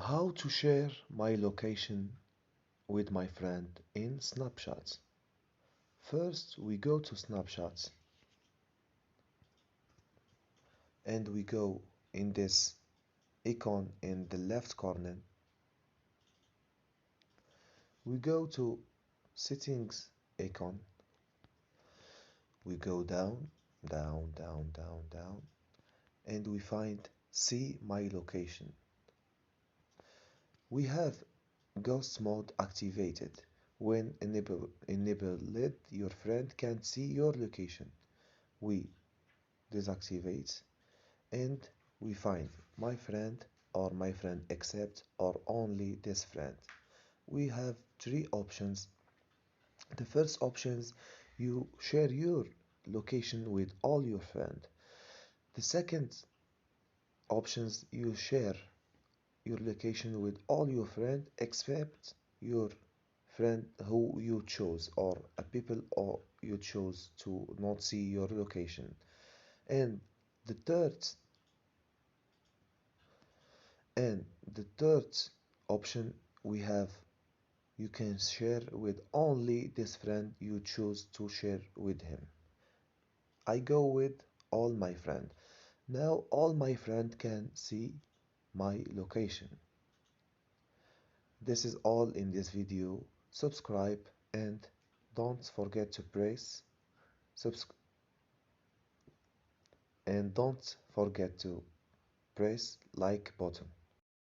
How to share my location with my friend in Snapchat. First, we go to Snapchat and we go in this icon in the left corner. We go to settings icon. We go down, down, down, down, down, and we find see my location. We have ghost mode activated. When enabled, your friend can't see your location. We deactivate and we find my friend or my friend except or only this friend. We have three options. The first option, you share your location with all your friends. The second options, you share your location with all your friends except your friend who you chose or a people or you chose to not see your location. And the third and the third option we have, you can share with only this friend you choose to share with him. I go with all my friend. Now all my friend can see my location. This is all in this video. Subscribe and don't forget to press subs and don't forget to press like button.